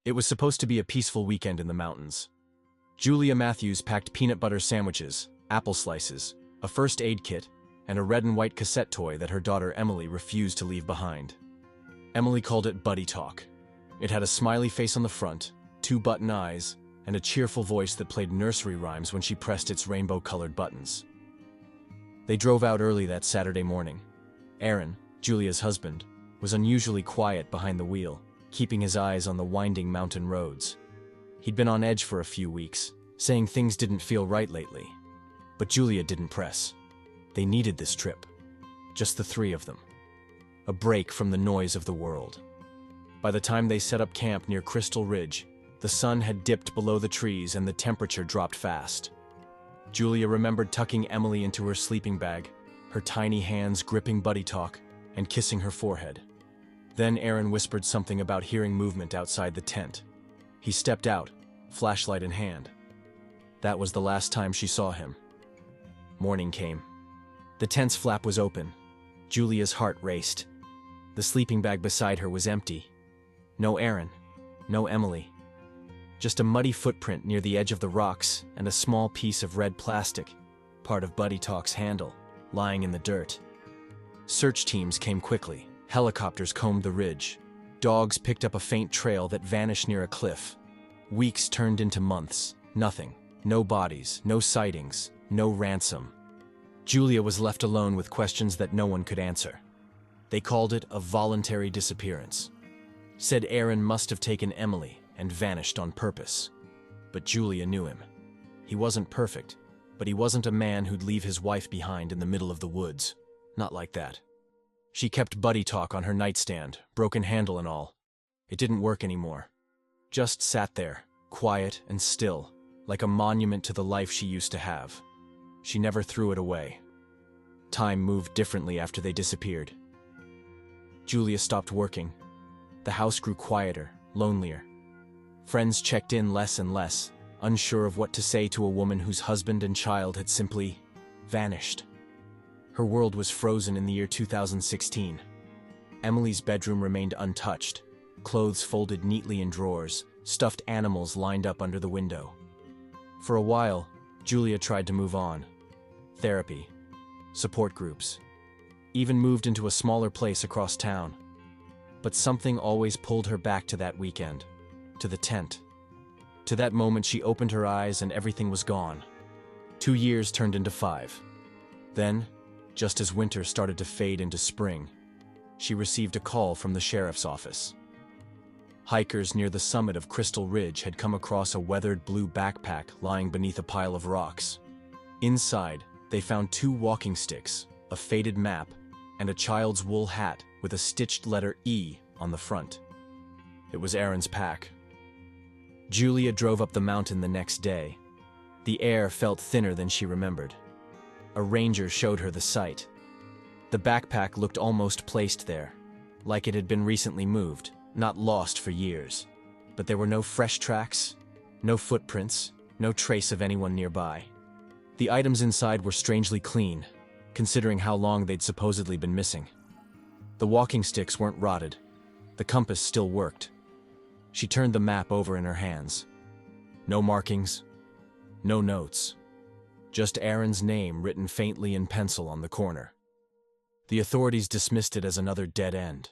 It was supposed to be a peaceful weekend in the mountains. Julia Matthews packed peanut butter sandwiches, apple slices, a first aid kit, and a red and white cassette toy that her daughter Emily refused to leave behind. Emily called it Buddy Talk. It had a smiley face on the front, 2 button eyes, and a cheerful voice that played nursery rhymes when she pressed its rainbow-colored buttons. They drove out early that Saturday morning. Aaron, Julia's husband, was unusually quiet behind the wheel, keeping his eyes on the winding mountain roads. He'd been on edge for a few weeks, saying things didn't feel right lately. But Julia didn't press. They needed this trip. Just the 3 of them. A break from the noise of the world. By the time they set up camp near Crystal Ridge, the sun had dipped below the trees and the temperature dropped fast. Julia remembered tucking Emily into her sleeping bag, her tiny hands gripping Buddy Talk and kissing her forehead. Then Aaron whispered something about hearing movement outside the tent. He stepped out, flashlight in hand. That was the last time she saw him. Morning came. The tent's flap was open. Julia's heart raced. The sleeping bag beside her was empty. No Aaron, no Emily. Just a muddy footprint near the edge of the rocks and a small piece of red plastic, part of Buddy Talk's handle, lying in the dirt. Search teams came quickly. Helicopters combed the ridge. Dogs picked up a faint trail that vanished near a cliff. Weeks turned into months. Nothing. No bodies, no sightings, no ransom. Julia was left alone with questions that no one could answer. They called it a voluntary disappearance. Said Aaron must have taken Emily and vanished on purpose. But Julia knew him. He wasn't perfect, but he wasn't a man who'd leave his wife behind in the middle of the woods. Not like that. She kept Buddy Talk on her nightstand, broken handle and all. It didn't work anymore. Just sat there, quiet and still, like a monument to the life she used to have. She never threw it away. Time moved differently after they disappeared. Julia stopped working. The house grew quieter, lonelier. Friends checked in less and less, unsure of what to say to a woman whose husband and child had simply vanished. Her world was frozen in the year 2016. Emily's bedroom remained untouched, clothes folded neatly in drawers, stuffed animals lined up under the window. For a while, Julia tried to move on. Therapy, support groups, even moved into a smaller place across town. But something always pulled her back to that weekend, to the tent. To that moment she opened her eyes and everything was gone. 2 years turned into 5. Then, just as winter started to fade into spring, she received a call from the sheriff's office. Hikers near the summit of Crystal Ridge had come across a weathered blue backpack lying beneath a pile of rocks. Inside, they found 2 walking sticks, a faded map, and a child's wool hat with a stitched letter E on the front. It was Aaron's pack. Julia drove up the mountain the next day. The air felt thinner than she remembered. A ranger showed her the site. The backpack looked almost placed there, like it had been recently moved, not lost for years. But there were no fresh tracks, no footprints, no trace of anyone nearby. The items inside were strangely clean, considering how long they'd supposedly been missing. The walking sticks weren't rotted. The compass still worked. She turned the map over in her hands. No markings, no notes. Just Aaron's name written faintly in pencil on the corner. The authorities dismissed it as another dead end.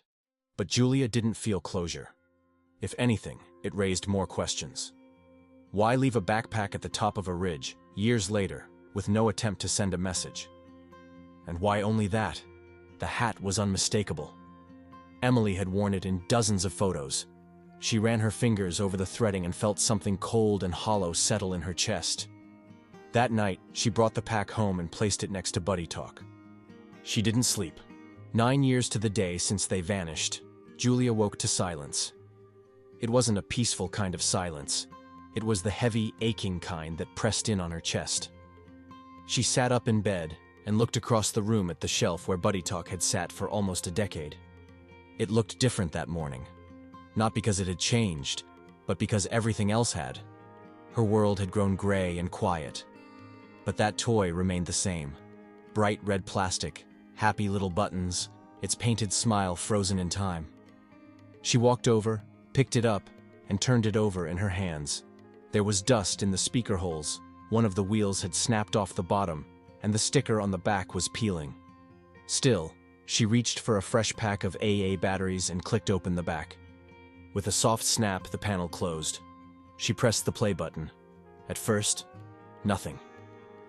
But Julia didn't feel closure. If anything, it raised more questions. Why leave a backpack at the top of a ridge, years later, with no attempt to send a message? And why only that? The hat was unmistakable. Emily had worn it in dozens of photos. She ran her fingers over the threading and felt something cold and hollow settle in her chest. That night, she brought the pack home and placed it next to Buddy Talk. She didn't sleep. 9 years to the day since they vanished, Julia woke to silence. It wasn't a peaceful kind of silence. It was the heavy, aching kind that pressed in on her chest. She sat up in bed and looked across the room at the shelf where Buddy Talk had sat for almost a decade. It looked different that morning. Not because it had changed, but because everything else had. Her world had grown gray and quiet. But that toy remained the same. Bright red plastic, happy little buttons, its painted smile frozen in time. She walked over, picked it up, and turned it over in her hands. There was dust in the speaker holes, one of the wheels had snapped off the bottom, and the sticker on the back was peeling. Still, she reached for a fresh pack of AA batteries and clicked open the back. With a soft snap, the panel closed. She pressed the play button. At first, nothing.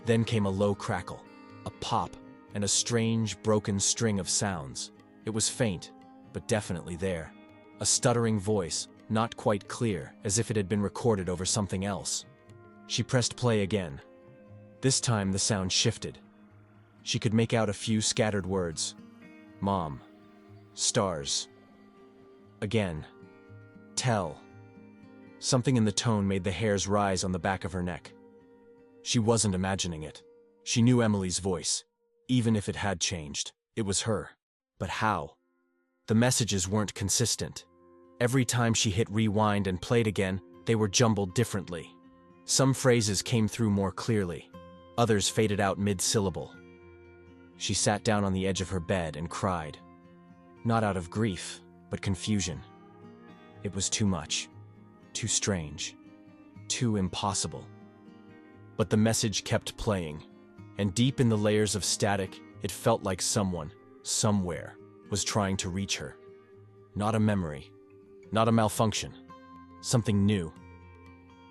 Then came a low crackle, a pop, and a strange, broken string of sounds. It was faint, but definitely there. A stuttering voice, not quite clear, as if it had been recorded over something else. She pressed play again. This time the sound shifted. She could make out a few scattered words. Mom. Stars. Again. Tell. Something in the tone made the hairs rise on the back of her neck. She wasn't imagining it. She knew Emily's voice. Even if it had changed, it was her. But how? The messages weren't consistent. Every time she hit rewind and played again, they were jumbled differently. Some phrases came through more clearly. Others faded out mid-syllable. She sat down on the edge of her bed and cried. Not out of grief, but confusion. It was too much. Too strange. Too impossible. But the message kept playing, and deep in the layers of static, it felt like someone, somewhere, was trying to reach her. Not a memory. Not a malfunction. Something new.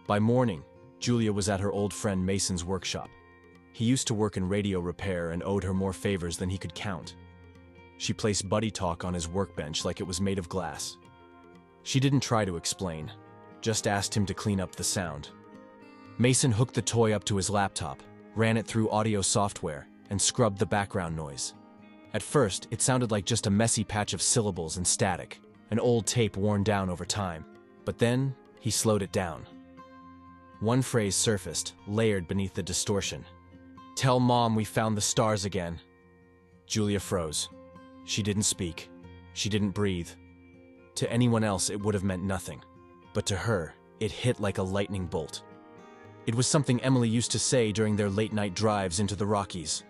By morning, Julia was at her old friend Mason's workshop. He used to work in radio repair and owed her more favors than he could count. She placed Buddy Talk on his workbench like it was made of glass. She didn't try to explain, just asked him to clean up the sound. Mason hooked the toy up to his laptop, ran it through audio software, and scrubbed the background noise. At first, it sounded like just a messy patch of syllables and static, an old tape worn down over time. But then, he slowed it down. One phrase surfaced, layered beneath the distortion. Tell Mom we found the stars again. Julia froze. She didn't speak. She didn't breathe. To anyone else, it would have meant nothing. But to her, it hit like a lightning bolt. It was something Emily used to say during their late-night drives into the Rockies.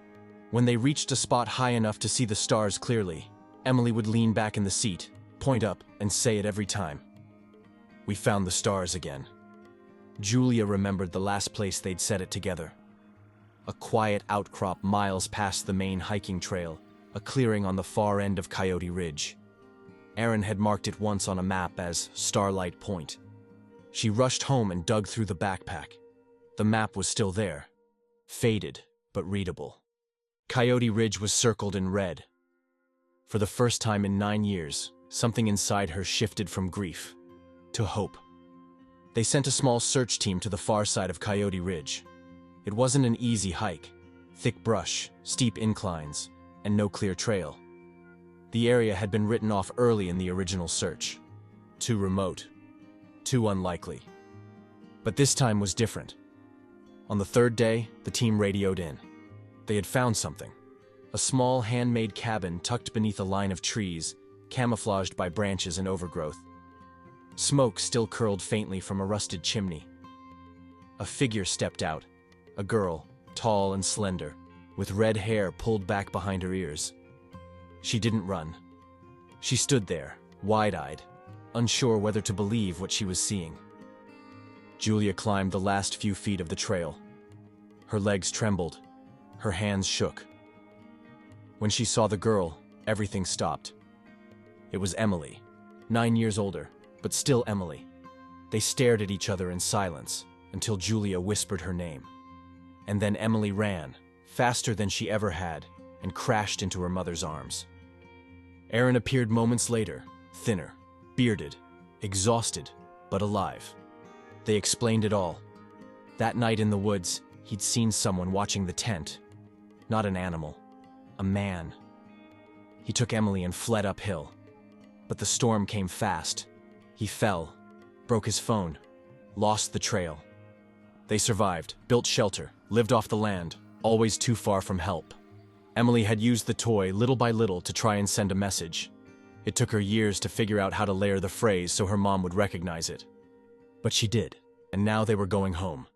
When they reached a spot high enough to see the stars clearly, Emily would lean back in the seat, point up, and say it every time. We found the stars again. Julia remembered the last place they'd said it together. A quiet outcrop miles past the main hiking trail, a clearing on the far end of Coyote Ridge. Aaron had marked it once on a map as Starlight Point. She rushed home and dug through the backpack. The map was still there, faded but readable. Coyote Ridge was circled in red. For the first time in 9 years, something inside her shifted from grief to hope. They sent a small search team to the far side of Coyote Ridge. It wasn't an easy hike. Thick brush, steep inclines, and no clear trail. The area had been written off early in the original search. Too remote. Too unlikely. But this time was different. On the third day, the team radioed in. They had found something. A small handmade cabin tucked beneath a line of trees, camouflaged by branches and overgrowth. Smoke still curled faintly from a rusted chimney. A figure stepped out. A girl, tall and slender, with red hair pulled back behind her ears. She didn't run. She stood there, wide-eyed, unsure whether to believe what she was seeing. Julia climbed the last few feet of the trail. Her legs trembled. Her hands shook. When she saw the girl, everything stopped. It was Emily, 9 years older, but still Emily. They stared at each other in silence until Julia whispered her name. And then Emily ran, faster than she ever had, and crashed into her mother's arms. Aaron appeared moments later, thinner, bearded, exhausted, but alive. They explained it all. That night in the woods, he'd seen someone watching the tent. Not an animal, a man. He took Emily and fled uphill. But the storm came fast. He fell, broke his phone, lost the trail. They survived, built shelter, lived off the land, always too far from help. Emily had used the toy little by little to try and send a message. It took her years to figure out how to layer the phrase so her mom would recognize it. But she did, and now they were going home.